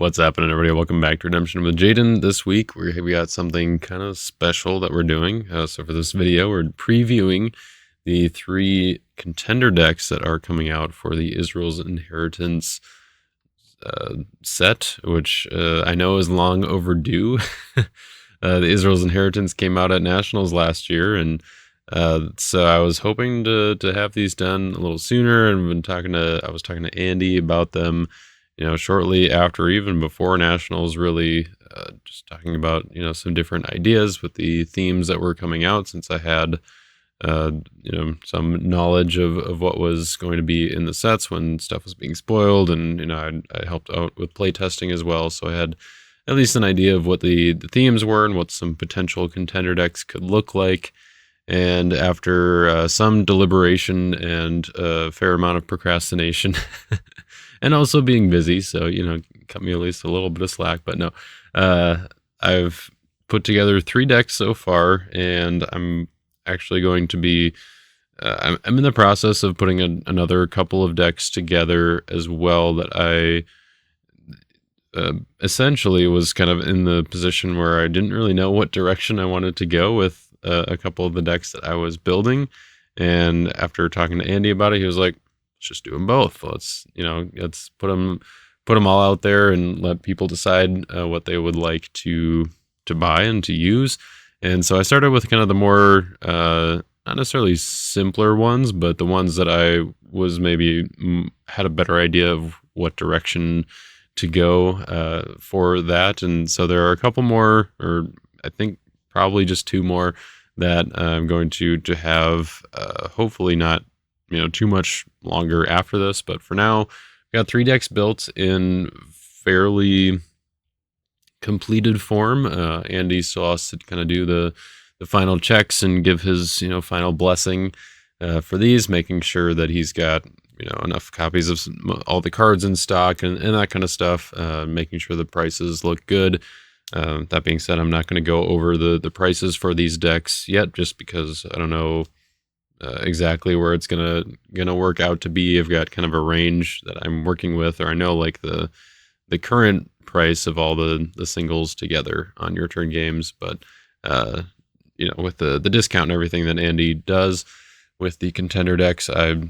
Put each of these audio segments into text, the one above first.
What's happening, everybody? Welcome back to Redemption with Jaden. This week, we got something kind of special that we're doing. So for this video, we're previewing the 3 contender decks that are coming out for the Israel's Inheritance set, which I know is long overdue. The Israel's Inheritance came out at Nationals last year, and so I was hoping to have these done a little sooner, and I was talking to Andy about them, shortly after, even before Nationals, really just talking about, some different ideas with the themes that were coming out, since I had, some knowledge of what was going to be in the sets when stuff was being spoiled. And, I helped out with playtesting as well. So I had at least an idea of what the themes were and what some potential contender decks could look like. And after some deliberation and a fair amount of procrastination, and also being busy, so, cut me at least a little bit of slack. But no, I've put together 3 decks so far, and I'm actually going to be, I'm in the process of putting another couple of decks together as well, that I essentially was kind of in the position where I didn't really know what direction I wanted to go with a couple of the decks that I was building. And after talking to Andy about it, he was like, let's just do them both. Let's put them all out there and let people decide what they would like to buy and to use. And so I started with kind of the more, not necessarily simpler ones, but the ones that I was maybe had a better idea of what direction to go for that. And so there are a couple more, or I think probably just 2 more, that I'm going to have, hopefully not, too much longer after this. But for now, I've got 3 decks built in fairly completed form. Andy still has to kind of do the final checks and give his, final blessing for these, making sure that he's got, enough copies of all the cards in stock and that kind of stuff, making sure the prices look good. That being said, I'm not going to go over the prices for these decks yet, just because I don't know exactly where it's gonna work out to be. I've got kind of a range that I'm working with, or I know like the current price of all the singles together on Your Turn games, but with the discount and everything that Andy does with the contender decks, I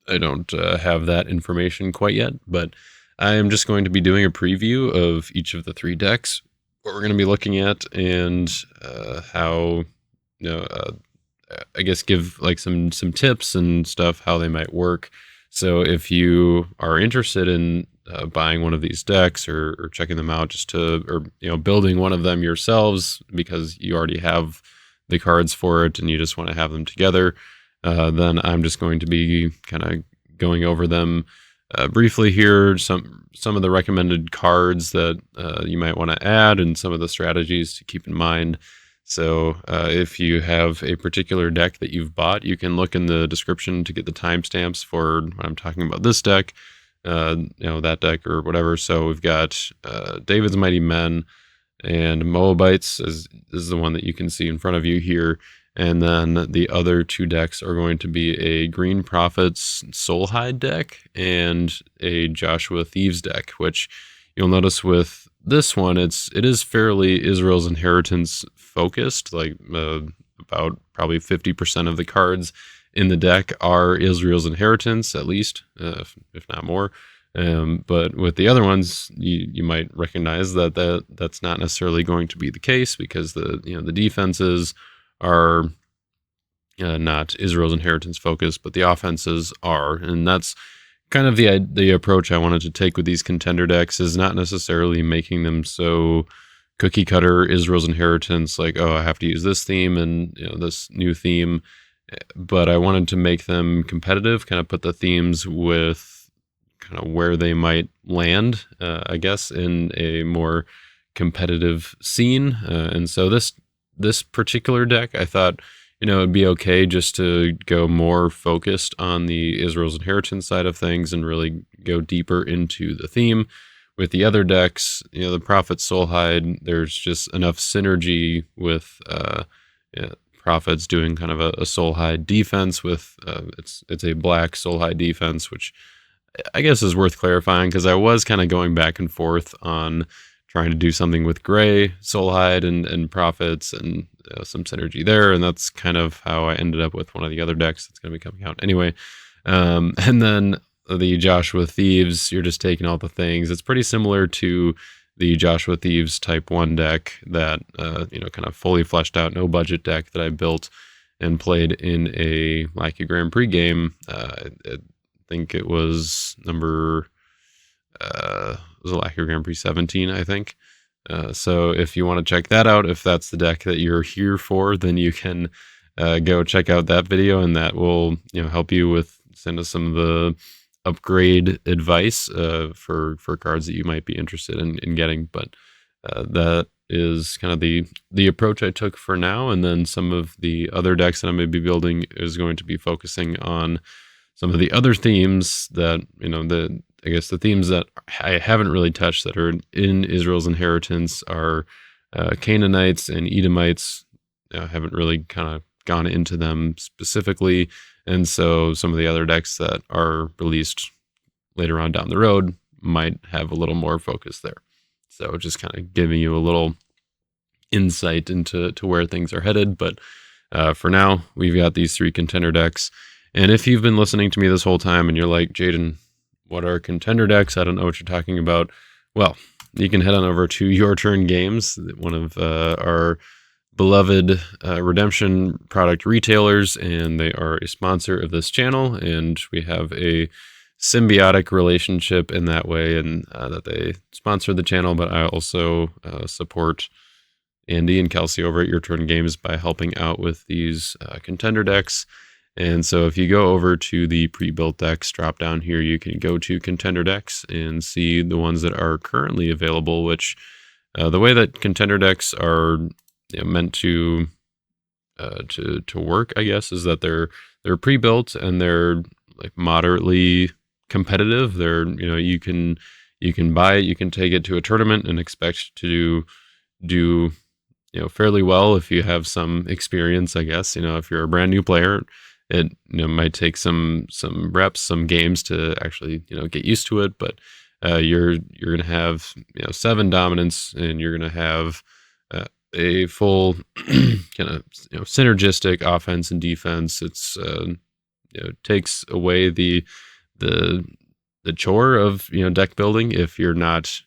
don't have that information quite yet. But I am just going to be doing a preview of each of the 3 decks, what we're going to be looking at, and how, I guess give like some tips and stuff, how they might work. So if you are interested in buying one of these decks, or checking them out, or building one of them yourselves because you already have the cards for it and you just want to have them together, then I'm just going to be kind of going over them briefly here, some of the recommended cards that you might want to add, and some of the strategies to keep in mind. So if you have a particular deck that you've bought, you can look in the description to get the timestamps for when I'm talking about this deck, that deck or whatever. So we've got David's Mighty Men and Moabites is the one that you can see in front of you here. And then the other 2 decks are going to be a Green Prophets Soulhide deck and a Joshua Thieves deck, which you'll notice with this one, it is fairly Israel's Inheritance focused. Like about probably 50% of the cards in the deck are Israel's Inheritance, at least, if not more. But with the other ones, you might recognize that's not necessarily going to be the case, because the defenses are not Israel's Inheritance focused, but the offenses are. And that's kind of the approach I wanted to take with these contender decks, is not necessarily making them so cookie cutter Israel's Inheritance, like, oh, I have to use this theme and this new theme, but I wanted to make them competitive, kind of put the themes with kind of where they might land, I guess, in a more competitive scene. And so this particular deck, I thought, it'd be okay just to go more focused on the Israel's Inheritance side of things and really go deeper into the theme. With the other decks, the Prophet Soulhide, there's just enough synergy with Prophets doing kind of a Soulhide defense with it's a black Soulhide defense, which I guess is worth clarifying, because I was kind of going back and forth on trying to do something with Gray, Soulhide, and Prophets, and some synergy there, and that's kind of how I ended up with one of the other decks that's going to be coming out anyway. And then the Joshua Thieves, you're just taking all the things. It's pretty similar to the Joshua Thieves Type 1 deck that, kind of fully fleshed out, no budget deck that I built and played in a Lackey Grand Prix game. I think it was number, it was a Lackey Grand Prix 17, I think. So if you want to check that out, if that's the deck that you're here for, then you can go check out that video, and that will help you with send us some of the upgrade advice for cards that you might be interested in getting. But that is kind of the approach I took for now. And then some of the other decks that I'm going to be building is going to be focusing on some of the other themes that, I guess the themes that I haven't really touched that are in Israel's Inheritance are Canaanites and Edomites. I haven't really kind of gone into them specifically. And so some of the other decks that are released later on down the road might have a little more focus there. So just kind of giving you a little insight into where things are headed. But for now, we've got these 3 contender decks. And if you've been listening to me this whole time and you're like, Jaden, what are contender decks? I don't know what you're talking about. Well, you can head on over to Your Turn Games, one of our beloved redemption product retailers, and they are a sponsor of this channel, and we have a symbiotic relationship in that way, and that they sponsor the channel, but I also support Andy and Kelsey over at Your Turn Games by helping out with these contender decks. And so if you go over to the pre-built decks drop down here, you can go to Contender Decks and see the ones that are currently available, which the way that contender decks are meant to work, I guess, is that they're pre-built and they're like moderately competitive. They're, you can buy it, you can take it to a tournament and expect to do fairly well if you have some experience, I guess. If you're a brand new player, it might take some reps, some games to actually get used to it, but you're gonna have 7 dominance, and you're gonna have a full kind of synergistic offense and defense. It's takes away the chore of deck building if you're not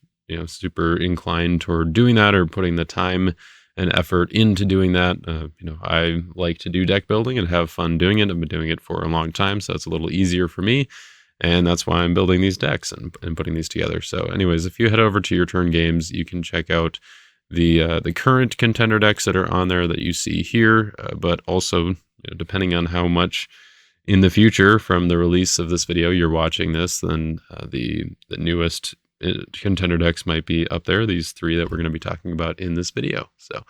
super inclined toward doing that or putting the time and effort into doing that. I like to do deck building and have fun doing it. I've been doing it for a long time, so it's a little easier for me, and that's why I'm building these decks and putting these together. So anyways, if you head over to Your Turn Games, you can check out the current contender decks that are on there that you see here, but also depending on how much in the future from the release of this video you're watching this, then the newest contender decks might be up there, these 3 that we're going to be talking about in this video. So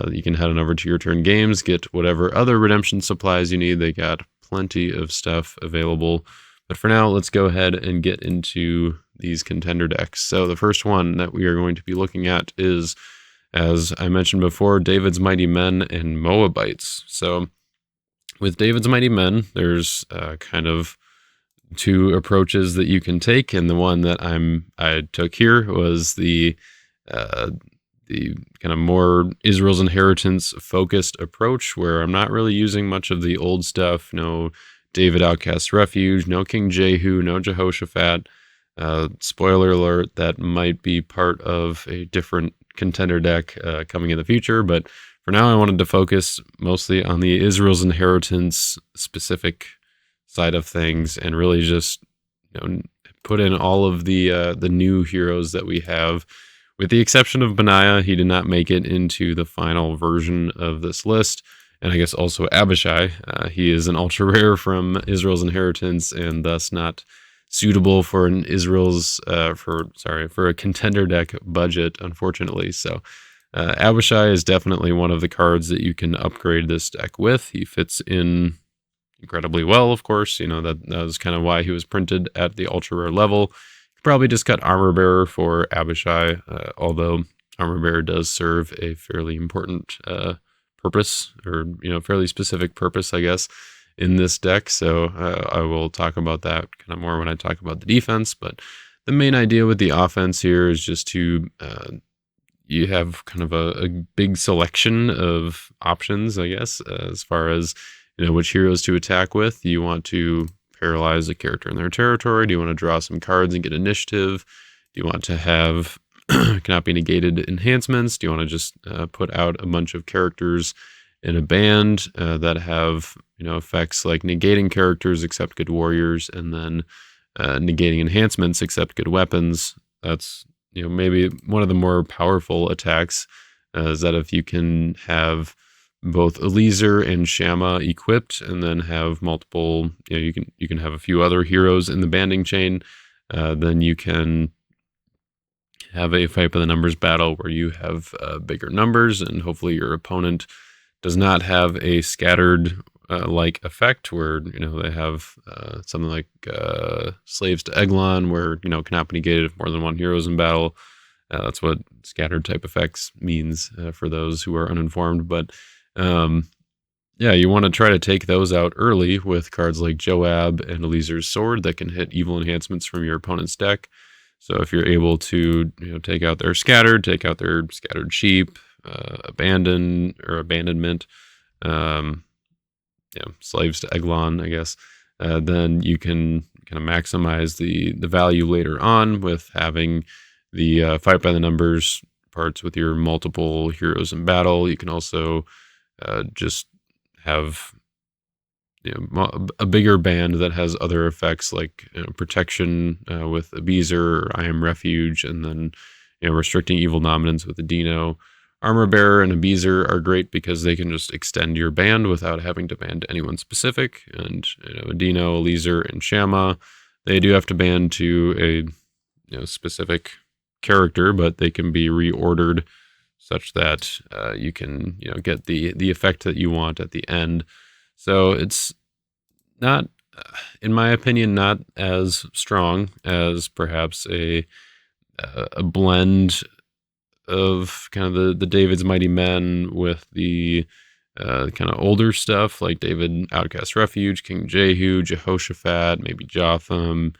you can head on over to Your Turn Games, get whatever other redemption supplies you need. They got plenty of stuff available. But for now, let's go ahead and get into these contender decks. So the first one that we are going to be looking at is, as I mentioned before, David's Mighty Men and Moabites. So with David's Mighty Men, there's kind of 2 approaches that you can take, and the one that I took here was the kind of more Israel's Inheritance focused approach, where I'm not really using much of the old stuff. No David Outcast Refuge, no King Jehu, no Jehoshaphat. Spoiler alert, that might be part of a different contender deck coming in the future, but for now I wanted to focus mostly on the Israel's Inheritance specific side of things, and really just put in all of the new heroes that we have, with the exception of Benaiah. He did not make it into the final version of this list, and I guess also Abishai. He is an ultra rare from Israel's Inheritance, and thus not suitable for an for a contender deck budget, unfortunately. So Abishai is definitely one of the cards that you can upgrade this deck with. He fits in incredibly well, of course. That was kind of why he was printed at the ultra rare level. You probably just got Armor Bearer for Abishai, although Armor Bearer does serve a fairly important purpose, or fairly specific purpose, I guess, in this deck. So I will talk about that kind of more when I talk about the defense. But the main idea with the offense here is just to you have kind of a big selection of options, I guess, as far as which heroes to attack with. Do you want to paralyze a character in their territory? Do you want to draw some cards and get initiative? Do you want to have cannot be negated enhancements? Do you want to just put out a bunch of characters in a band that have effects like negating characters except good warriors, and then negating enhancements except good weapons? That's maybe one of the more powerful attacks is that if you can have both Eliezer and Shamma equipped, and then have multiple, you can have a few other heroes in the banding chain, then you can have a fight by the numbers battle where you have bigger numbers, and hopefully your opponent does not have a scattered like effect where they have something like Slaves to Eglon, where cannot be negated if more than one hero is in battle. That's what scattered type effects means for those who are uninformed. But yeah, you want to try to take those out early with cards like Joab and Eliezer's Sword that can hit evil enhancements from your opponent's deck. So if you're able to take out their scattered sheep, abandon or abandonment, slaves to Eglon, I guess, then you can kind of maximize the value later on with having the fight by the numbers parts with your multiple heroes in battle. You can also just have a bigger band that has other effects like protection with Abizer or I Am Refuge, and then restricting evil dominance with the Dino. Armor Bearer and Abizer are great because they can just extend your band without having to band anyone specific. And Dino, Eliezer, and Shamma, they do have to band to a specific character, but they can be reordered such that you can get the effect that you want at the end. So it's not, in my opinion, not as strong as perhaps a blend of kind of the David's Mighty Men with the kind of older stuff like David Outcast Refuge, King Jehu, Jehoshaphat, maybe Jotham.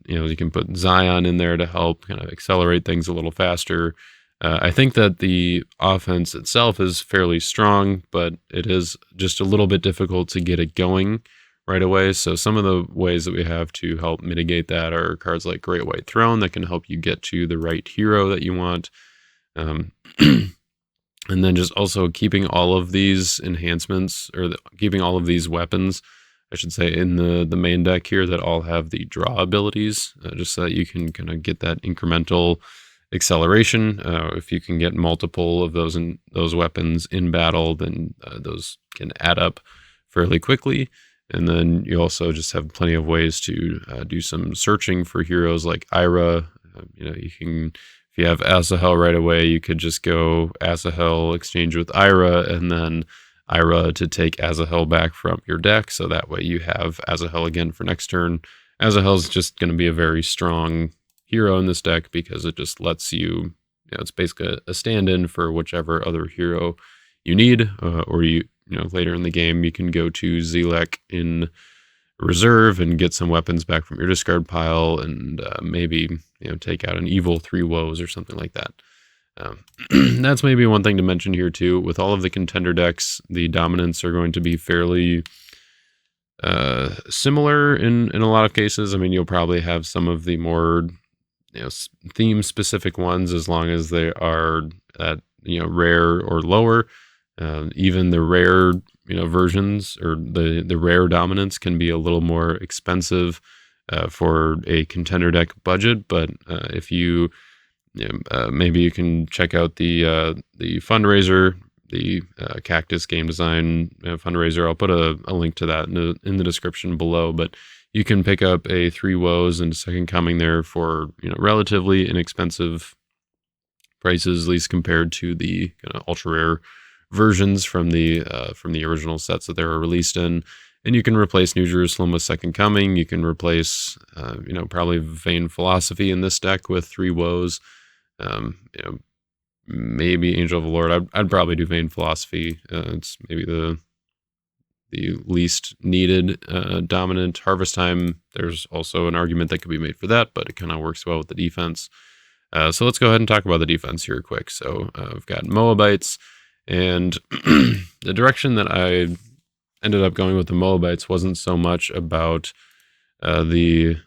You can put Zion in there to help kind of accelerate things a little faster. I think that the offense itself is fairly strong, but it is just a little bit difficult to get it going right away. So some of the ways that we have to help mitigate that are cards like Great White Throne that can help you get to the right hero that you want. And then just also keeping all of these enhancements, or keeping all of these weapons, I should say, in the main deck here that all have the draw abilities, just so that you can kind of get that incremental acceleration. If you can get multiple of those weapons in battle, then those can add up fairly quickly. And then you also just have plenty of ways to do some searching for heroes like Ira. You can, if you have Asahel right away, you could just go Asahel, exchange with Ira, and then Ira to take Asahel back from your deck. So that way you have Asahel again for next turn. Asahel is just going to be a very strong hero in this deck because it just lets you, it's basically a stand-in for whichever other hero you need, or later in the game you can go to Zelek in reserve and get some weapons back from your discard pile, and maybe take out an evil 3 woes or something like that. That's maybe one thing to mention here too. With all of the contender decks, the dominants are going to be fairly similar in a lot of cases. I mean, you'll probably have some of the more theme specific ones, as long as they are at rare or lower. Even the rare versions, or the rare dominants, can be a little more expensive for a contender deck budget. But if you maybe you can check out the fundraiser, the Cactus Game Design fundraiser. I'll put a link to that in the description below. But you can pick up a 3 woes and Second Coming there for relatively inexpensive prices, at least compared to the kind of ultra rare versions from the original sets that they were released in. And you can replace New Jerusalem with Second Coming. You can replace probably Vain Philosophy in this deck with 3 woes. Maybe Angel of the Lord. I'd probably do Vain Philosophy. It's maybe the the least needed dominant. Harvest Time, there's also an argument that could be made for that, but it kind of works well with the defense. So let's go ahead and talk about the defense here quick. So we've got Moabites, and the direction that I ended up going with the Moabites wasn't so much about the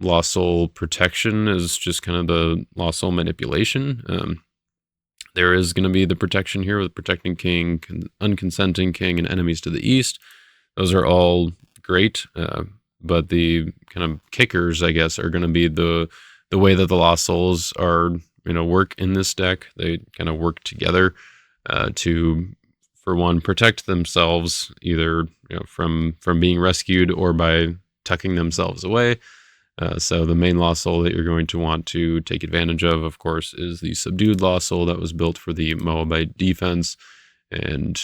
Lost Soul protection as just kind of the Lost Soul manipulation. There is going to be the protection here with protecting king, unconsenting king, and enemies to the east. Those are all great, but the kind of kickers, I guess, are going to be the way that the Lost Souls are, work in this deck. They kind of work together to, for one, protect themselves either from being rescued or by tucking themselves away. So the main Lost Soul that you're going to want to take advantage of course, is the Subdued Lost Soul that was built for the Moabite defense. And,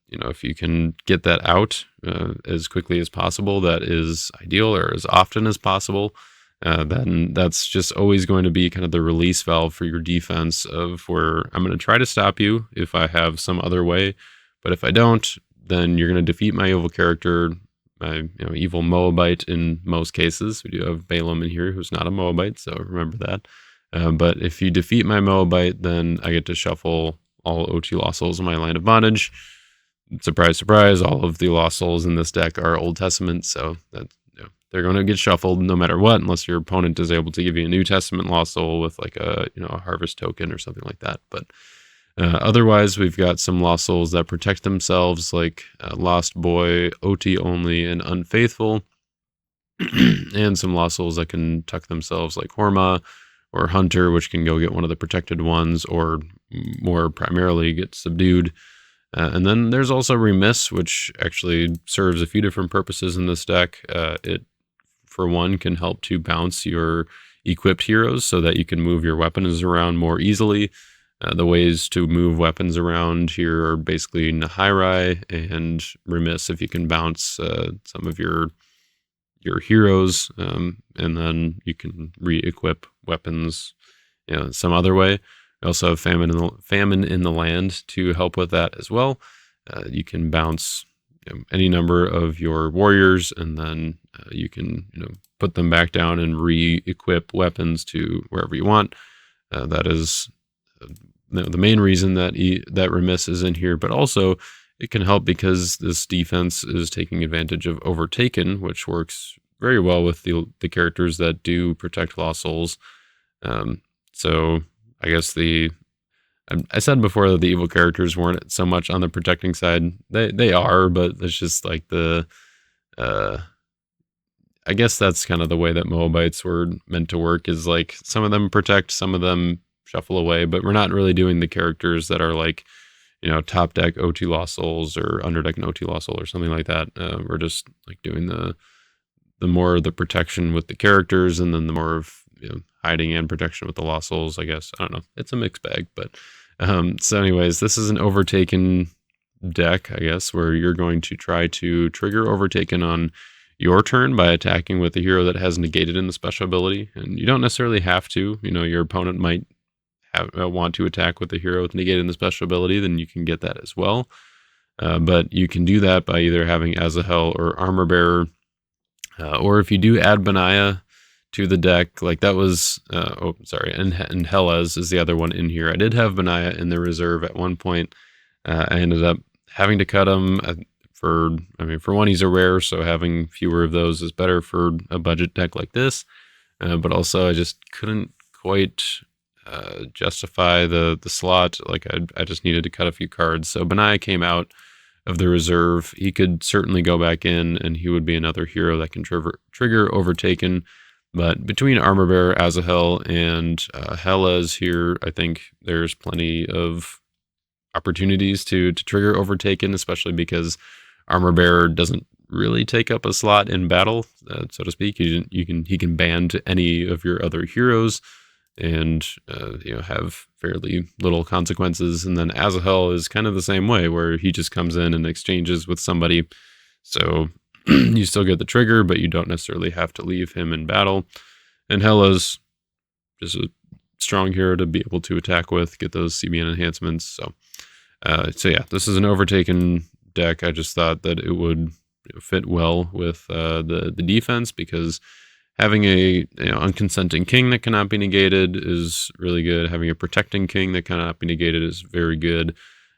if you can get that out as quickly as possible, that is ideal, or as often as possible. Then that's just always going to be kind of the release valve for your defense of where I'm going to try to stop you if I have some other way. But if I don't, then you're going to defeat my evil character, my evil Moabite in most cases. We do have Balaam in here who's not a Moabite, so remember that. But if you defeat my Moabite, then I get to shuffle all OT Lost Souls in my Land of Bondage. Surprise, surprise, all of the Lost Souls in this deck are Old Testament, so that they're going to get shuffled no matter what, unless your opponent is able to give you a New Testament Lost Soul with like a harvest token or something like that. But otherwise, we've got some Lost Souls that protect themselves, like Lost Boy, OT Only, and Unfaithful, and some Lost Souls that can tuck themselves, like Horma or Hunter, which can go get one of the protected ones, or more primarily get subdued. And then there's also Remiss, which actually serves a few different purposes in this deck. It, for one, can help to bounce your equipped heroes so that you can move your weapons around more easily. The ways to move weapons around here are basically Nahiri and Remiss, if you can bounce some of your heroes, and then you can re-equip weapons some other way. We also have Famine in the Land to help with that as well. You can bounce any number of your warriors, and then you can put them back down and re-equip weapons to wherever you want. That is the main reason that Remiss is in here, but also it can help because this defense is taking advantage of Overtaken, which works very well with the characters that do protect Lost Souls. So I guess I said before that the evil characters weren't so much on the protecting side. They are, but it's just like I guess that's kind of the way that Moabites were meant to work, is like some of them protect, some of them shuffle away, but we're not really doing the characters that are like, top deck OT Lost Souls or underdeck an OT Lost Soul or something like that. We're just like doing the more of the protection with the characters, and then the more of hiding and protection with the Lost Souls, I guess. I don't know. It's a mixed bag, but so anyways, this is an Overtaken deck, I guess, where you're going to try to trigger Overtaken on your turn by attacking with a hero that has negated in the special ability. And you don't necessarily have to. Your opponent might want to attack with a hero with negated in the special ability, then you can get that as well. But you can do that by either having Azahel or Armor Bearer, or if you do add Benaiah to the deck, like that was, and Helez is the other one in here. I did have Benaiah in the reserve at one point. I ended up having to cut him for one, he's a rare, so having fewer of those is better for a budget deck like this. But also I just couldn't quite justify the slot. Like I just needed to cut a few cards. So Benaiah came out of the reserve. He could certainly go back in, and he would be another hero that can trigger Overtaken. But between Armor Bearer, Azahel, and Helez here, I think there's plenty of opportunities to trigger Overtaken, especially because Armor Bearer doesn't really take up a slot in battle, so to speak. He can ban to any of your other heroes, and have fairly little consequences. And then Azahel is kind of the same way, where he just comes in and exchanges with somebody, so you still get the trigger, but you don't necessarily have to leave him in battle. And Helez is a strong hero to be able to attack with, get those CBN enhancements. So yeah, this is an Overtaken deck. I just thought that it would fit well with the defense, because having a unconsenting king that cannot be negated is really good. Having a protecting king that cannot be negated is very good.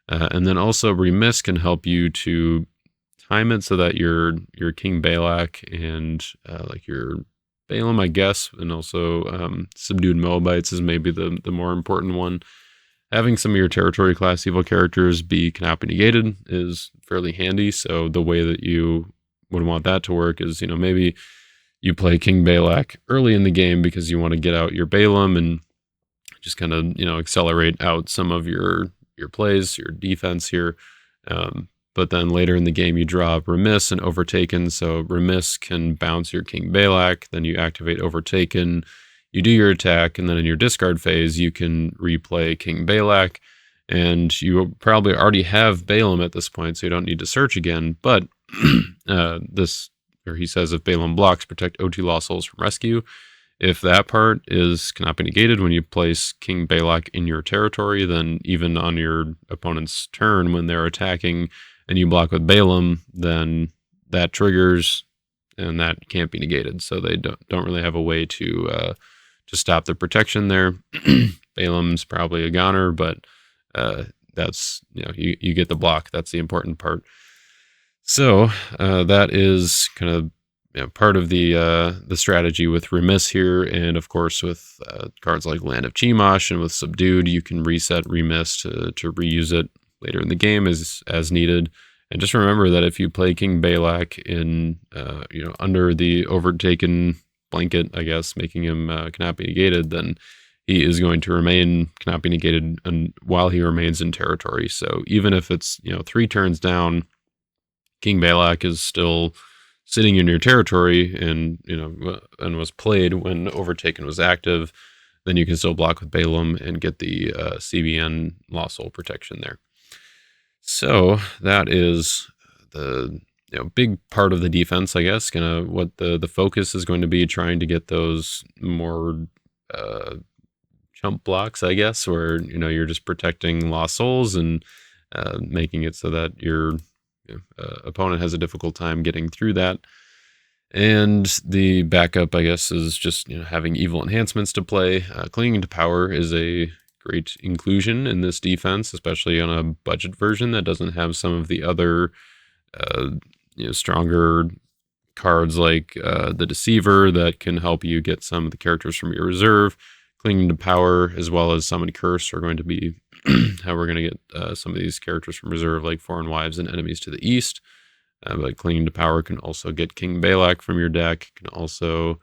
And then also Remiss can help you to time it so that your King Balak and like your Balaam, I guess, and also Subdued Moabites is maybe the more important one. Having some of your territory class evil characters cannot be negated is fairly handy. So the way that you would want that to work is, maybe you play King Balak early in the game because you want to get out your Balaam and just kind of, accelerate out some of your plays, your defense here. But then later in the game, you draw Remiss and Overtaken. So Remiss can bounce your King Balak, then you activate Overtaken, you do your attack, and then in your discard phase, you can replay King Balak. And you probably already have Balaam at this point, so you don't need to search again. But he says, if Balaam blocks, protect OT Lost Souls from rescue. If that part cannot be negated when you place King Balak in your territory, then even on your opponent's turn when they're attacking and you block with Balaam, then that triggers and that can't be negated. So they don't really have a way to stop the protection there. Balaam's probably a goner, but that's, you get the block. That's the important part. So that is kind of part of the strategy with Remiss here, and of course with cards like Land of Chemosh and with Subdued, you can reset Remiss to reuse it later in the game as needed. And just remember that if you play King Balak in under the Overtaken blanket, I guess, making him cannot be negated, then he is going to remain cannot be negated while he remains in territory. So even if it's 3 turns down, King Balak is still sitting in your territory and was played when Overtaken was active, then you can still block with Balaam and get the CBN Lost Soul protection there. So that is the big part of the defense, I guess. Kind of what the focus is going to be, trying to get those more chump blocks, I guess, where you're just protecting Lost Souls and making it so that your opponent has a difficult time getting through that. And the backup, I guess, is just having evil enhancements to play. Clinging to Power is a great inclusion in this defense, especially on a budget version that doesn't have some of the other stronger cards like the Deceiver that can help you get some of the characters from your reserve. Clinging to Power as well as Summon Curse are going to be how we're going to get some of these characters from reserve, like Foreign Wives and Enemies to the East. But Clinging to Power can also get King Balak from your deck. Can also,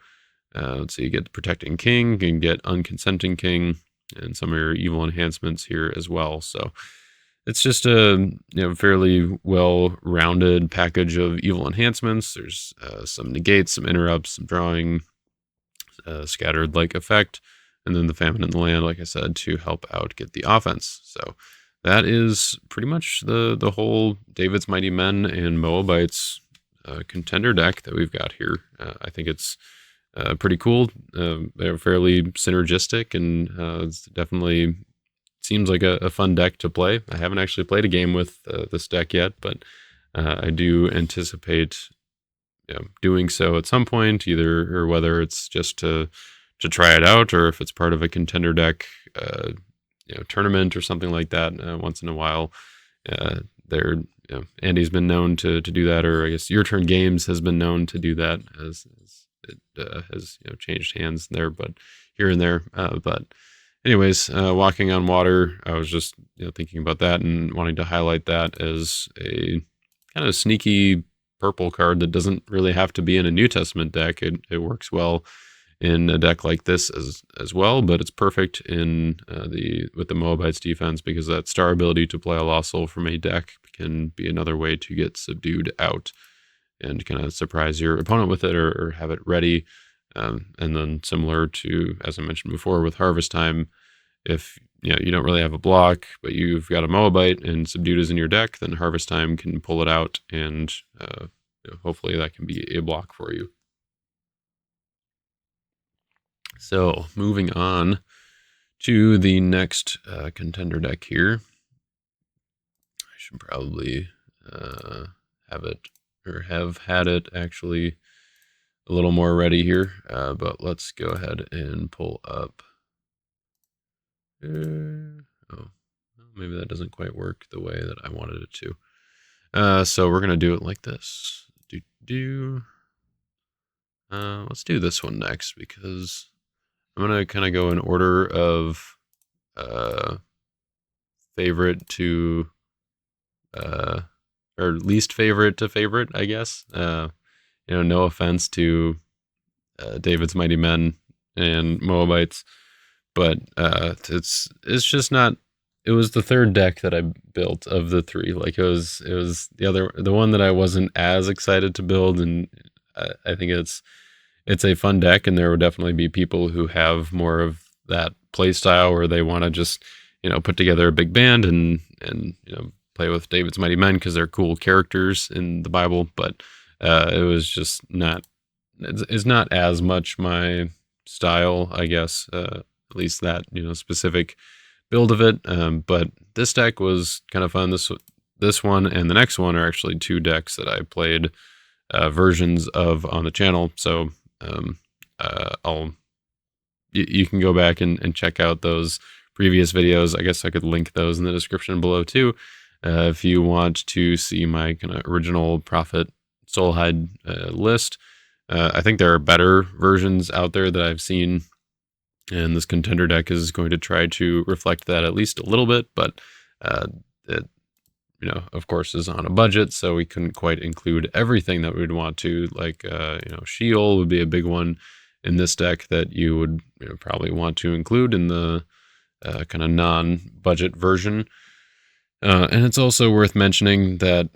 you get the Protecting King, you can get Unconsenting King, and some of your evil enhancements here as well. So it's just a fairly well-rounded package of evil enhancements. There's some negates, some interrupts, some drawing, scattered like effect, and then the Famine in the Land, like I said, to help out get the offense. So that is pretty much the whole David's Mighty Men and Moabites contender deck that we've got here. I think it's pretty cool. They're fairly synergistic, and it's definitely seems like a fun deck to play. I haven't actually played a game with this deck yet, but I do anticipate doing so at some point, either or whether it's just to try it out, or if it's part of a contender deck tournament or something like that once in a while. Andy's been known to do that, or I guess Your Turn Games has been known to do that as it has changed hands there, but here and there. But anyways, Walking on Water, I was just thinking about that and wanting to highlight that as a kind of sneaky purple card that doesn't really have to be in a New Testament deck. It works well in a deck like this as well, but it's perfect in with the Moabites defense, because that star ability to play a Lost Soul from a deck can be another way to get Subdued out and kind of surprise your opponent with it, or have it ready. And then similar to, as I mentioned before, with Harvest Time, if you don't really have a block, but you've got a Moabite and Subdued is in your deck, then Harvest Time can pull it out, and hopefully that can be a block for you. So moving on to the next contender deck here. I should probably have it, or have had it actually a little more ready here. But let's go ahead and pull up. Oh, maybe that doesn't quite work the way that I wanted it to. So we're gonna do it like this. Let's do this one next, because I'm gonna kind of go in order of favorite to or least favorite to favorite, I guess. No offense to David's Mighty Men and Moabites, but it's just not. It was the third deck that I built of the three. Like it was the one that I wasn't as excited to build, and I think it's a fun deck, and there will definitely be people who have more of that play style where they want to just put together a big band and play with David's Mighty Men because they're cool characters in the Bible. But it was just not. It's not as much my style, I guess. At least that specific build of it. But this deck was kind of fun. This one and the next one are actually two decks that I played versions of on the channel. So you can go back and check out those previous videos. I guess I could link those in the description below too, if you want to see my kind of original Prophet Soulhide list. I think there are better versions out there that I've seen, and this contender deck is going to try to reflect that at least a little bit, but it of course is on a budget, so we couldn't quite include everything that we'd want to. Like Sheol would be a big one in this deck that you would probably want to include in the kind of non-budget version. And it's also worth mentioning that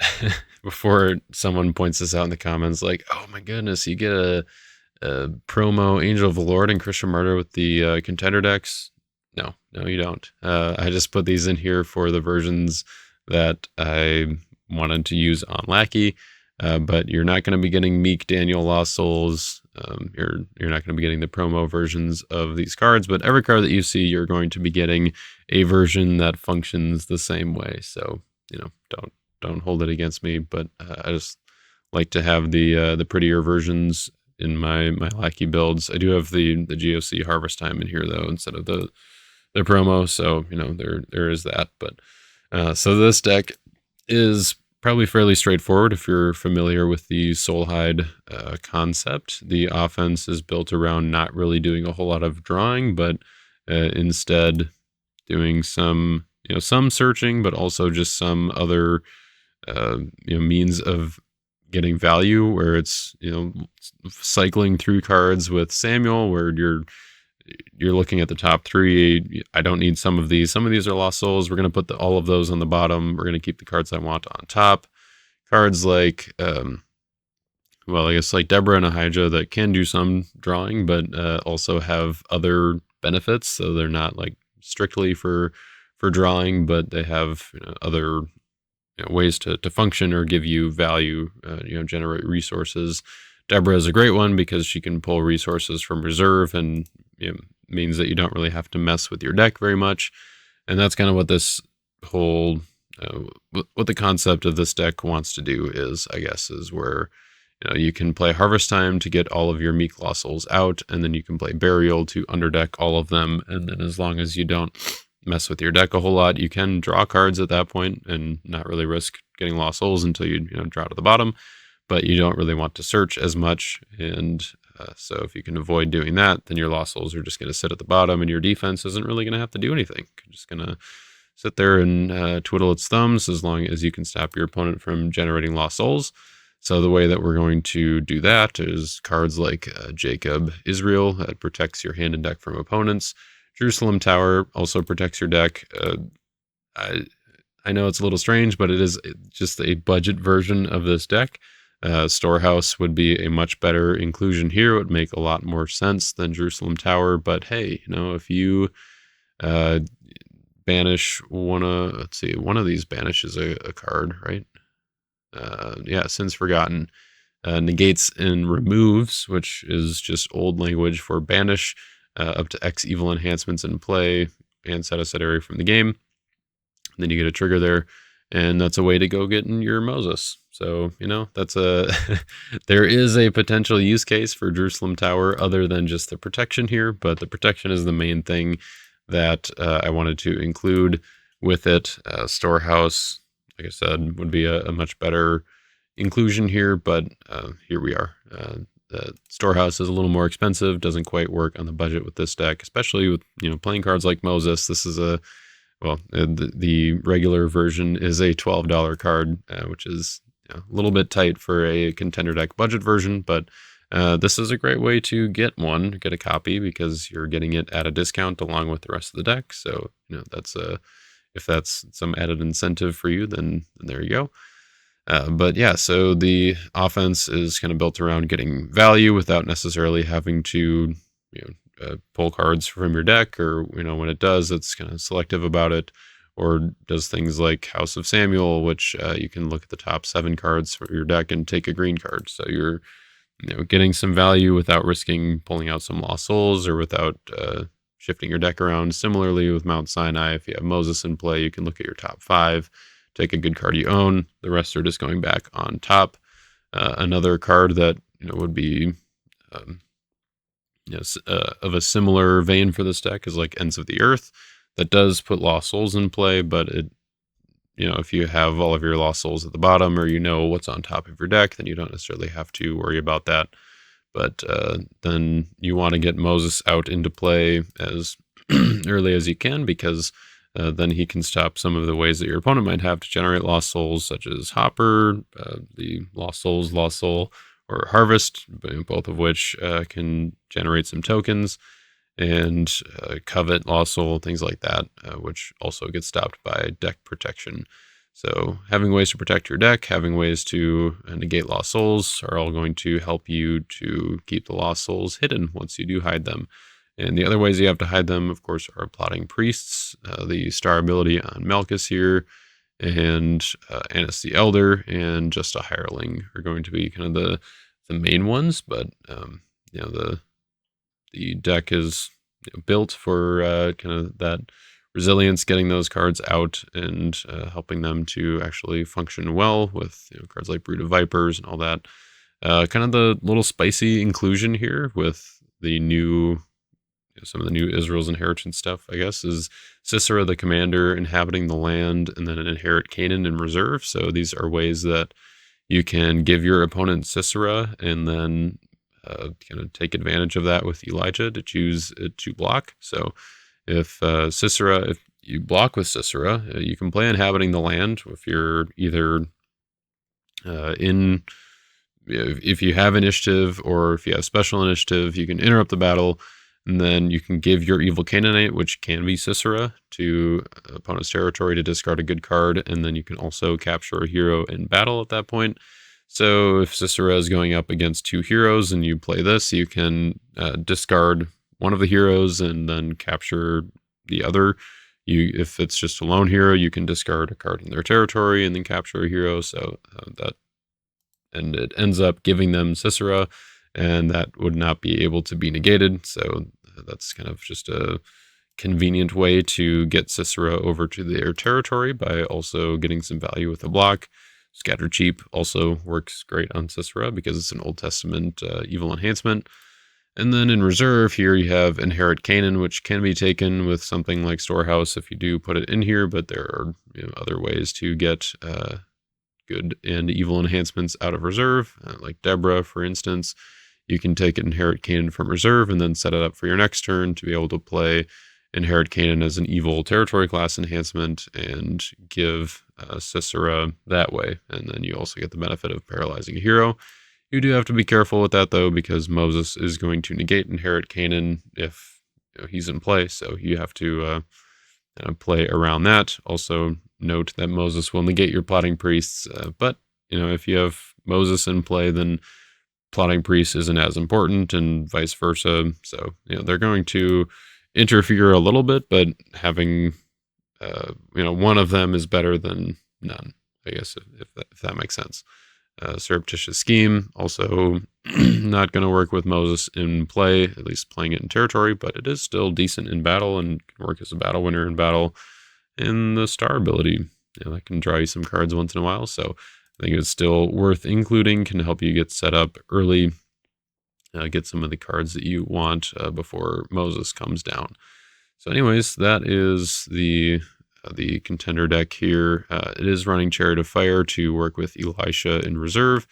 before someone points this out in the comments, like, oh my goodness, you get a promo Angel of the Lord and Christian Martyr with the contender decks. No, you don't. I just put these in here for the versions that I wanted to use on Lackey, but you're not going to be getting Meek, Daniel, Lost Souls. You're not going to be getting the promo versions of these cards, but every card that you see, you're going to be getting a version that functions the same way. So don't hold it against me, but I just like to have the prettier versions in my Lackey builds. I do have the GOC Harvest Time in here though, instead of the promo. So there is that. But so this deck is probably fairly straightforward if you're familiar with the Soulhide concept. The offense is built around not really doing a whole lot of drawing, but instead doing some searching, but also just some other means of getting value, where it's cycling through cards with Samuel, where you're looking at the top three. I don't need some of these. Some of these are Lost Souls. We're going to put all of those on the bottom. We're going to keep the cards I want on top. Cards like, I guess like Deborah and Ahijah that can do some drawing, but also have other benefits. So they're not like strictly for drawing, but they have other ways to function or give you value, generate resources. Deborah is a great one because she can pull resources from reserve, and means that you don't really have to mess with your deck very much. And that's kind of what this whole, what the concept of this deck wants to do is, I guess, is where you can play Harvest Time to get all of your Meek Lost Souls out, and then you can play Burial to underdeck all of them. And then as long as you don't mess with your deck a whole lot, you can draw cards at that point and not really risk getting Lost Souls until you draw to the bottom. But you don't really want to search as much, and so if you can avoid doing that, then your Lost Souls are just going to sit at the bottom, and your defense isn't really going to have to do anything. You're just going to sit there and twiddle its thumbs as long as you can stop your opponent from generating Lost Souls. So the way that we're going to do that is cards like Jacob Israel, that protects your hand and deck from opponents. Jerusalem Tower also protects your deck. I know it's a little strange, but it is just a budget version of this deck. Storehouse would be a much better inclusion here. It would make a lot more sense than Jerusalem Tower. But hey, if you banish one of these banishes a card, right? Sins Forgotten negates and removes, which is just old language for banish up to X evil enhancements in play and set aside area from the game. And then you get a trigger there. and that's a way to go get in your Moses. So, that's there is a potential use case for Jerusalem Tower other than just the protection here, but the protection is the main thing that I wanted to include with it. Storehouse, like I said, would be a much better inclusion here, but here we are. The Storehouse is a little more expensive, doesn't quite work on the budget with this deck, especially with playing cards like Moses. This is the regular version is a $12 card, which is a little bit tight for a Contender Deck budget version, but this is a great way to get a copy, because you're getting it at a discount along with the rest of the deck. So, that's if that's some added incentive for you, then there you go. But yeah, so the offense is kind of built around getting value without necessarily having to, pull cards from your deck, or, when it does, it's kind of selective about it, or does things like House of Samuel, which you can look at the top 7 cards for your deck and take a green card. So you're, getting some value without risking pulling out some Lost Souls, or without shifting your deck around. Similarly with Mount Sinai, if you have Moses in play, you can look at your top 5, take a good card you own. The rest are just going back on top. Another card that would be of a similar vein for this deck is like Ends of the Earth. That does put Lost Souls in play, but it, if you have all of your Lost Souls at the bottom, or what's on top of your deck, then you don't necessarily have to worry about that. But then you want to get Moses out into play as early as you can, because then he can stop some of the ways that your opponent might have to generate Lost Souls, such as Hopper, the Lost Soul, or Harvest, both of which can generate some tokens, and Covet, Lost Soul, things like that, which also get stopped by deck protection. So having ways to protect your deck, having ways to negate Lost Souls are all going to help you to keep the Lost Souls hidden once you do hide them. And the other ways you have to hide them, of course, are Plotting Priests, the star ability on Malchus here, and Annis the Elder, and just a Hireling are going to be kind of the main ones. But the deck is built for kind of that resilience, getting those cards out and helping them to actually function well with cards like Brood of Vipers and all that. Kind of the little spicy inclusion here with the new, some of the new Israel's Inheritance stuff, I guess, is Sisera the Commander inhabiting the land, and then an Inherit Canaan in reserve. So these are ways that you can give your opponent Sisera, and then kind of take advantage of that with Elijah to choose to block. So if you block with Sisera, you can play inhabiting the land. If you're either if you have initiative, or if you have special initiative, you can interrupt the battle, and then you can give your Evil Canaanite, which can be Sisera, to opponent's territory to discard a good card, and then you can also capture a hero in battle at that point. So if Sisera is going up against 2 heroes and you play this, you can discard one of the heroes and then capture the other. If it's just a lone hero, you can discard a card in their territory and then capture a hero. So and it ends up giving them Sisera, and that would not be able to be negated. So that's kind of just a convenient way to get Sisera over to their territory by also getting some value with a block. Scatter Cheap also works great on Sisera because it's an Old Testament evil enhancement. And then in reserve here you have Inherit Canaan, which can be taken with something like Storehouse if you do put it in here, but there are other ways to get good and evil enhancements out of reserve, like Deborah, for instance. You can take Inherit Canaan from reserve and then set it up for your next turn to be able to play Inherit Canaan as an evil territory class enhancement and give Sisera that way. And then you also get the benefit of paralyzing a hero. You do have to be careful with that, though, because Moses is going to negate Inherit Canaan if he's in play. So you have to play around that. Also note that Moses will negate your Plotting Priests. But, if you have Moses in play, then Plotting Priest isn't as important, and vice versa. So, they're going to interfere a little bit, but having, one of them is better than none, I guess, if that makes sense. Surreptitious Scheme, also not going to work with Moses in play, at least playing it in territory, but it is still decent in battle and can work as a battle winner in battle. And the star ability that can draw you some cards once in a while. So I think it's still worth including, can help you get set up early, get some of the cards that you want before Moses comes down. So anyways, that is the contender deck here. It is running Chariot of Fire to work with Elisha in reserve.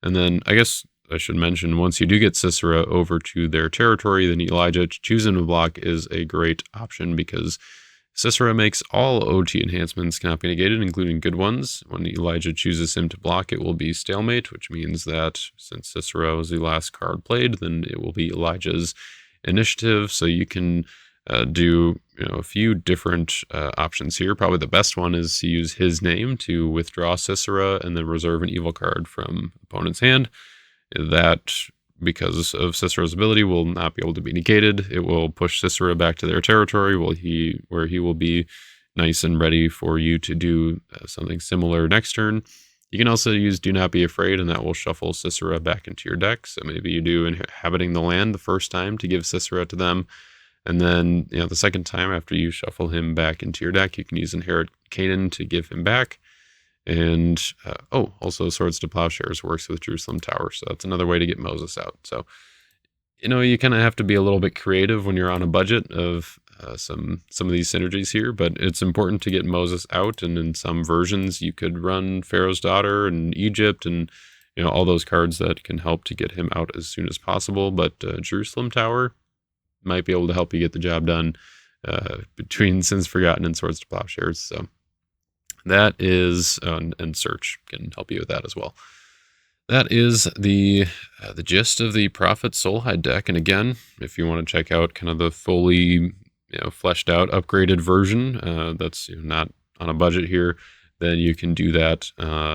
And then I guess I should mention, once you do get Sisera over to their territory, then Elijah choosing a block is a great option because Sisera makes all OT enhancements cannot be negated, including good ones. When Elijah chooses him to block, it will be stalemate, which means that since Sisera was the last card played, then it will be Elijah's initiative. So you can do a few different options here. Probably the best one is to use his name to withdraw Sisera and then reserve an evil card from opponent's hand. That, because of Sisera's ability, will not be able to be negated. It will push Sisera back to their territory where he will be nice and ready for you to do something similar next turn. You can also use Do Not Be Afraid, and that will shuffle Sisera back into your deck. So maybe you do Inhabiting the Land the first time to give Sisera to them. And then, the second time after you shuffle him back into your deck, you can use Inherit Canaan to give him back. And, also Swords to Plowshares works with Jerusalem Tower. So that's another way to get Moses out. So, you kind of have to be a little bit creative when you're on a budget of some of these synergies here. But it's important to get Moses out. And in some versions, you could run Pharaoh's Daughter and Egypt and, all those cards that can help to get him out as soon as possible. But Jerusalem Tower might be able to help you get the job done between Sins Forgotten and Swords to Plowshares. So that is, and Search can help you with that as well. That is the gist of the Prophet Soulhide deck. And again, if you want to check out kind of the fully fleshed out, upgraded version that's not on a budget here, then you can do that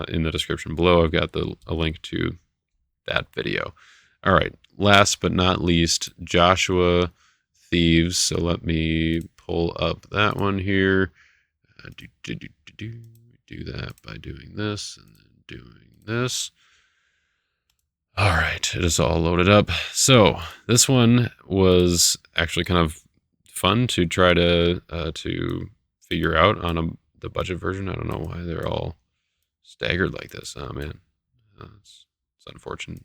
in the description below. I've got a link to that video. All right, last but not least, Joshua Thieves. So let me pull up that one here. Do that by doing this and then doing this. All right, it is all loaded up. So this one was actually kind of fun to try to figure out on the budget version. I don't know why they're all staggered like this. Oh man, it's unfortunate.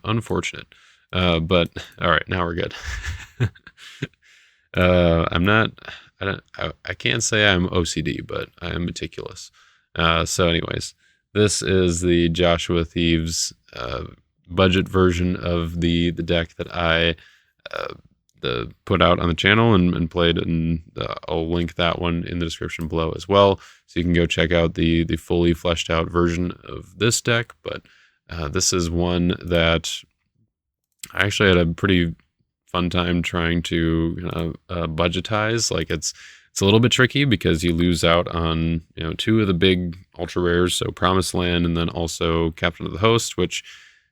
Unfortunate. But all right, now we're good. I can't say I'm OCD, but I am meticulous. So anyways, this is the Joshua Thieves budget version of the deck that I put out on the channel and played, and I'll link that one in the description below as well, so you can go check out the fully fleshed out version of this deck. But this is one that I actually had a pretty fun time trying to budgetize. Like it's a little bit tricky because you lose out on two of the big ultra rares, so Promised Land and then also Captain of the Host, which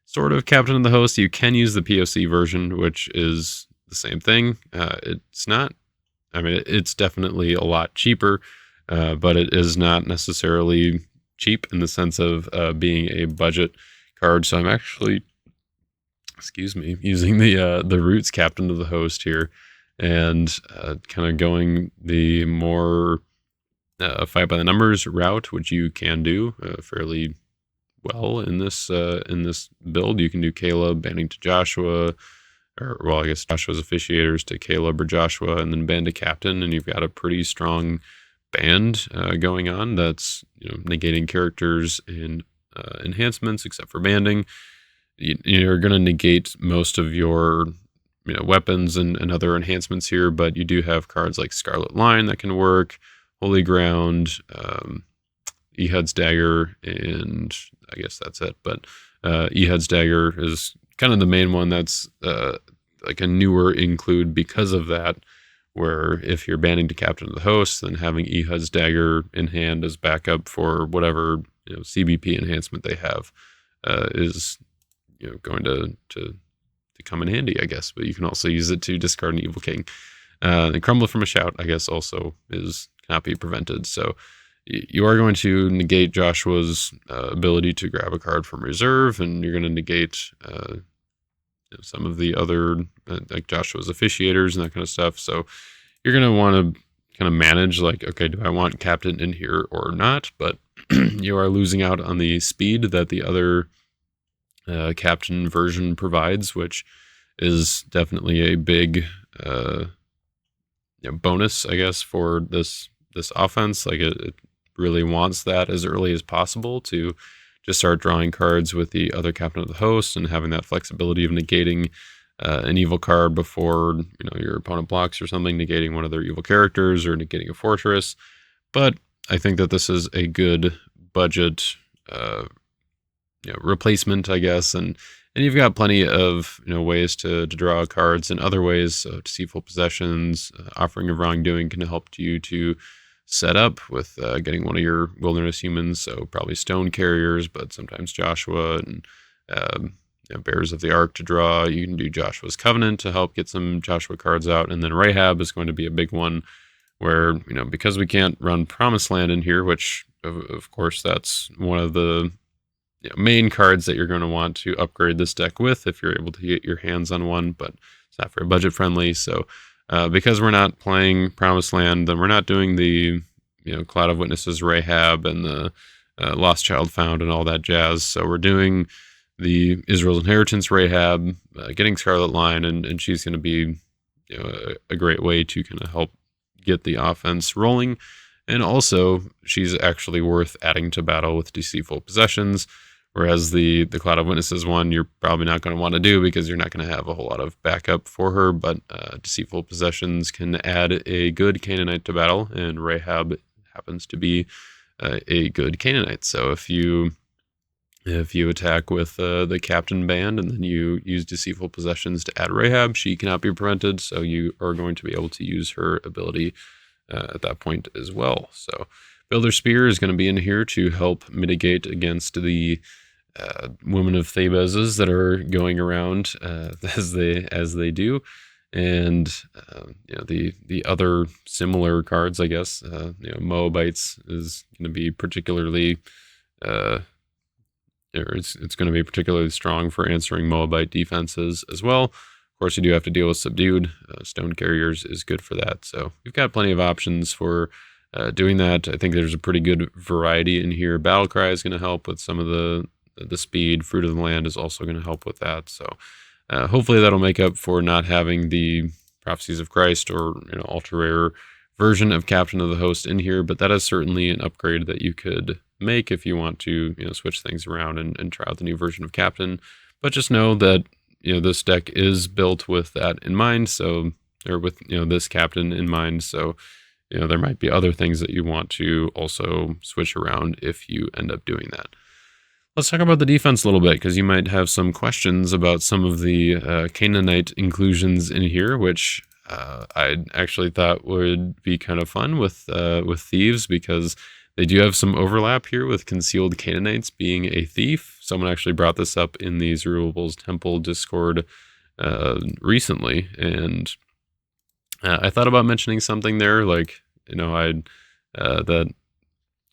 sort of Captain of the Host, you can use the POC version, which is the same thing. It's not, it's definitely a lot cheaper, but it is not necessarily cheap in the sense of being a budget card. So I'm actually, using the Roots Captain of the Host here, and kind of going the more fight by the numbers route, which you can do fairly well in this build. You can do Caleb banning to Joshua, I guess Joshua's officiators to Caleb or Joshua, and then ban to Captain, and you've got a pretty strong band going on that's negating characters and enhancements except for banding. You're going to negate most of your weapons and other enhancements here, but you do have cards like Scarlet Line that can work, Holy Ground, Ehud's Dagger, and I guess that's it. But Ehud's Dagger is kind of the main one that's like a newer include because of that, where if you're banning to Captain of the Host, then having Ehud's Dagger in hand as backup for whatever CBP enhancement they have is going to come in handy, I guess. But you can also use it to discard an Evil King. And Crumble from a Shout, I guess, also cannot be prevented. So you are going to negate Joshua's ability to grab a card from reserve, and you're going to negate some of the other, like Joshua's officiators and that kind of stuff. So you're going to want to kind of manage, like, okay, do I want captain in here or not? But you are losing out on the speed that the other captain version provides, which is definitely a big bonus, I guess, for this offense. Like it really wants that as early as possible to just start drawing cards with the other captain of the host and having that flexibility of negating an evil card before your opponent blocks or something, negating one of their evil characters or negating a fortress. But I think that this is a good budget replacement, I guess, and you've got plenty of ways to draw cards in other ways. So deceitful possessions, offering of wrongdoing can help you to set up with getting one of your wilderness humans. So probably stone carriers, but sometimes Joshua and bearers of the ark to draw. You can do Joshua's covenant to help get some Joshua cards out, and then Rahab is going to be a big one. Where because we can't run Promised Land in here, which of course that's one of the main cards that you're going to want to upgrade this deck with if you're able to get your hands on one, but it's not very budget friendly. So because we're not playing Promised Land, then we're not doing the Cloud of Witnesses Rahab and the Lost Child Found and all that jazz. So we're doing the Israel's Inheritance Rahab, getting Scarlet Line, and she's going to be a great way to kind of help get the offense rolling. And also she's actually worth adding to battle with Deceitful Possessions. Whereas the Cloud of Witnesses one, you're probably not going to want to do because you're not going to have a whole lot of backup for her. But Deceitful Possessions can add a good Canaanite to battle, and Rahab happens to be a good Canaanite. So if you attack with the Captain Band and then you use Deceitful Possessions to add Rahab, she cannot be prevented. So you are going to be able to use her ability at that point as well. So Builder Spear is going to be in here to help mitigate against the women of Thebez's that are going around as they do, and the other similar cards, I guess. Moabites is going to be particularly it's going to be particularly strong for answering Moabite defenses as well. Of course, you do have to deal with Subdued. Stone Carriers is good for that. So we've got plenty of options for doing that. I think there's a pretty good variety in here. Battle Cry is going to help with some of the speed. Fruit of the Land is also going to help with that. So hopefully that'll make up for not having the Prophecies of Christ or ultra rare version of Captain of the Host in here. But that is certainly an upgrade that you could make if you want to switch things around and try out the new version of Captain. But just know that this deck is built with that in mind. So, or with this Captain in mind. So there might be other things that you want to also switch around if you end up doing that. Let's talk about the defense a little bit, because you might have some questions about some of the Canaanite inclusions in here, which I actually thought would be kind of fun with Thieves, because they do have some overlap here with Concealed Canaanites being a thief. Someone actually brought this up in the Zerubbabel's Temple Discord recently, and I thought about mentioning something there, like I'd that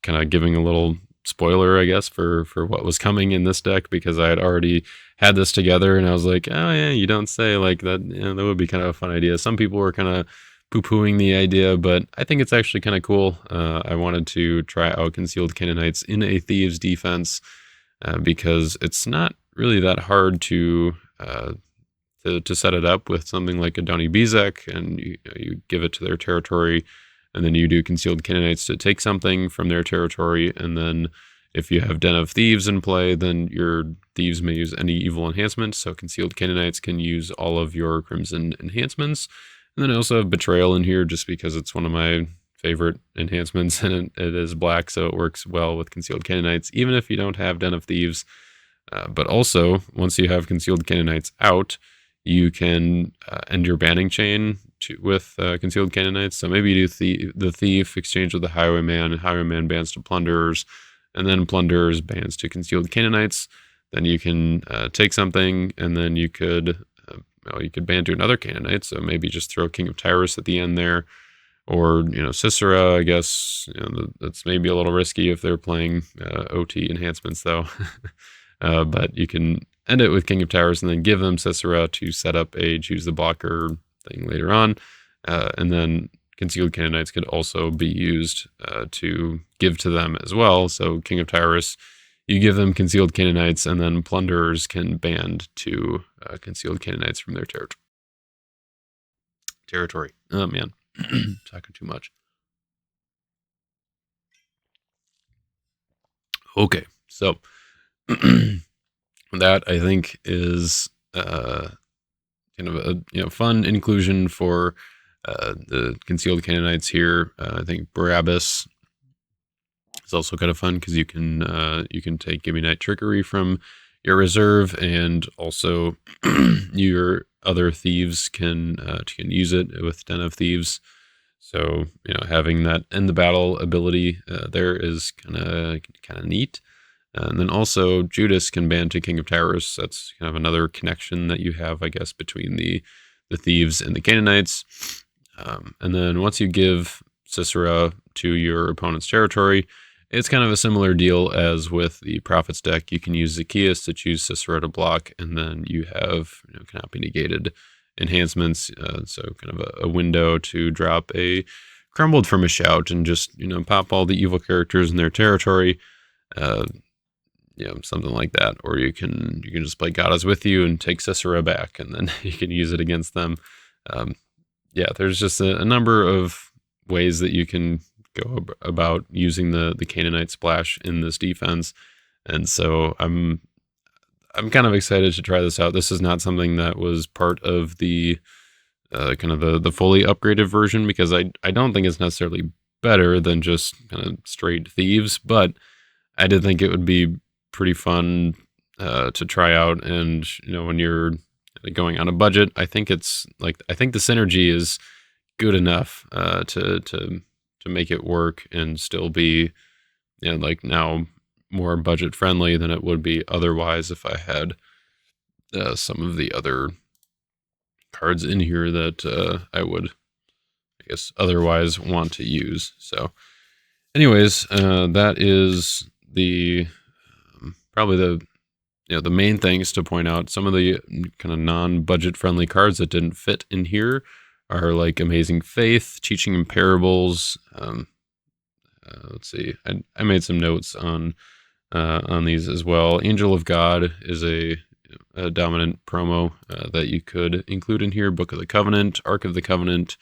kind of giving a little spoiler, I guess, for what was coming in this deck, because I had already had this together, and I was like, oh yeah, you don't say, like that. That would be kind of a fun idea. Some people were kind of poo-pooing the idea, but I think it's actually kind of cool. I wanted to try out Concealed Canaanites in a Thieves defense because it's not really that hard to set it up with something like Adoni Bezek, and you give it to their territory, and then you do Concealed Canaanites to take something from their territory, and then if you have Den of Thieves in play, then your Thieves may use any evil enhancements, so Concealed Canaanites can use all of your Crimson enhancements. And then I also have Betrayal in here just because it's one of my favorite enhancements, and it is black, so it works well with Concealed Canaanites, even if you don't have Den of Thieves. But also, once you have Concealed Canaanites out, you can end your banning chain with Concealed Canaanites. So maybe you do the Thief, exchange with the Highwayman, and Highwayman bans to Plunderers, and then Plunderers bans to Concealed Canaanites. Then you can take something, and then you could ban to another Canaanite. So maybe just throw King of Tyrus at the end there, or Sisera. I guess that's maybe a little risky if they're playing OT enhancements, though. But you can end it with King of Towers and then give them Sisera to set up a choose the blocker thing later on. And then concealed Canaanites could also be used to give to them as well. So King of Tyrus, you give them concealed Canaanites, and then plunderers can band to concealed Canaanites from their territory. Oh man, talking too much. Okay, so that I think is kind of a fun inclusion for the concealed Canaanites here. I think Barabbas is also kind of fun because you can take Gibeonite Trickery from your reserve, and also your other thieves can use it with Den of Thieves. So having that end the battle ability there is kind of neat. And then also Judas can band to King of Tyrus. That's kind of another connection that you have, I guess, between the thieves and the Canaanites. And then once you give Sisera to your opponent's territory, it's kind of a similar deal as with the Prophet's deck. You can use Zacchaeus to choose Sisera to block, and then you have cannot be negated enhancements. So kind of a window to drop a Crumbled from a Shout and just pop all the evil characters in their territory. Something like that. Or you can just play God is with you and take Sisera back, and then you can use it against them. There's just a number of ways that you can go about using the Canaanite splash in this defense. And so I'm kind of excited to try this out. This is not something that was part of the kind of the fully upgraded version, because I don't think it's necessarily better than just kind of straight Thieves, but I did think it would be pretty fun to try out. And when you're going on a budget, I think the synergy is good enough to make it work and still be now more budget friendly than it would be otherwise if I had some of the other cards in here that I would, I guess, otherwise want to use. So anyways, that is the probably the main things to point out. Some of the kind of non-budget friendly cards that didn't fit in here are like Amazing Faith, Teaching in Parables. Let's see, I made some notes on these as well. Angel of God is a dominant promo that you could include in here. Book of the Covenant, Ark of the Covenant.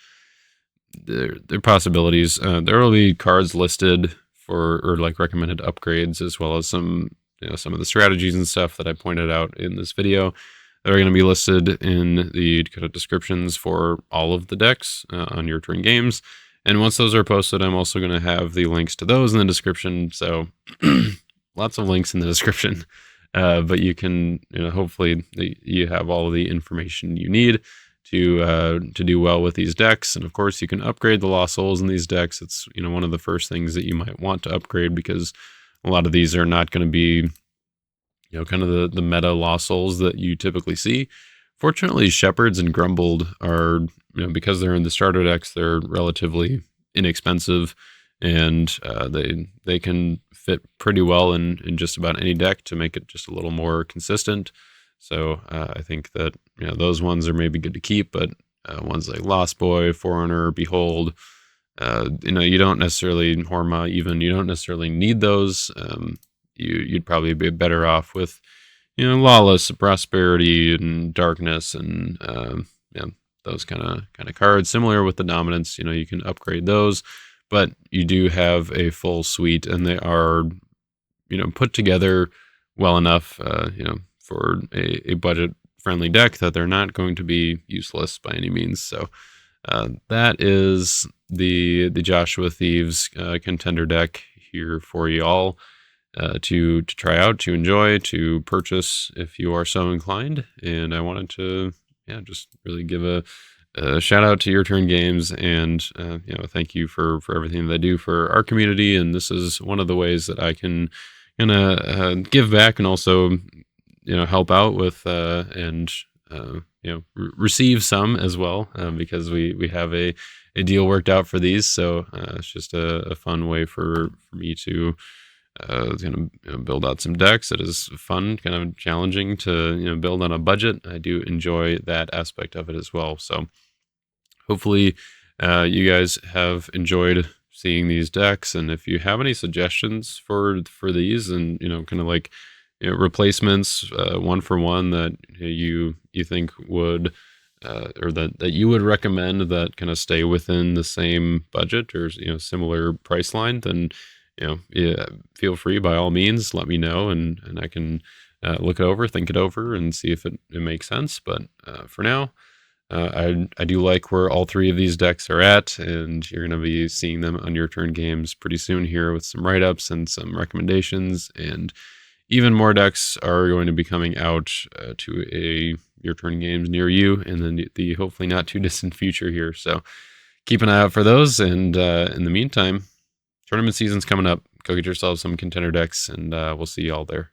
There are possibilities. There will be cards listed or like recommended upgrades, as well as some of the strategies and stuff that I pointed out in this video that are going to be listed in the kind of descriptions for all of the decks on Your Turn Games. And once those are posted, I'm also going to have the links to those in the description. So lots of links in the description, but you can, hopefully you have all of the information you need to do well with these decks. And of course, you can upgrade the Lost Souls in these decks. It's one of the first things that you might want to upgrade, because a lot of these are not going to be kind of the meta Lost Souls that you typically see. Fortunately, Shepherds and Grumbled are, because they're in the starter decks, they're relatively inexpensive, and they can fit pretty well in just about any deck to make it just a little more consistent. So I think that those ones are maybe good to keep, but ones like Lost Boy, Forerunner, Behold, you don't necessarily, Horma even, you don't necessarily need those. You'd probably be better off with Lawless, Prosperity, and Darkness, and those kind of cards. Similar with the Dominance, you can upgrade those, but you do have a full suite, and they are put together well enough for a budget friendly deck that they're not going to be useless by any means. So that is the Joshua Thieves contender deck here for y'all to try out, to enjoy, to purchase if you are so inclined. And I wanted to just really give a shout out to Your Turn Games, and thank you for everything they do for our community. And this is one of the ways that I can give back, and also help out with and receive some as well, because we have a deal worked out for these. So it's just a fun way for me to build out some decks. It is fun, kind of challenging to build on a budget. I do enjoy that aspect of it as well. So hopefully you guys have enjoyed seeing these decks, and if you have any suggestions for these, and kind of like replacements, one for one that you think would or that you would recommend that kind of stay within the same budget or similar price line, then yeah, feel free by all means, let me know, and I can look it over, think it over, and see if it makes sense. But for now, I do like where all three of these decks are at, and you're going to be seeing them on your turn games pretty soon here with some write-ups and some recommendations, and even more decks are going to be coming out to your turn games near you, and then the hopefully not too distant future here. So keep an eye out for those, and in the meantime, tournament season's coming up. Go get yourself some contender decks, and we'll see y'all there.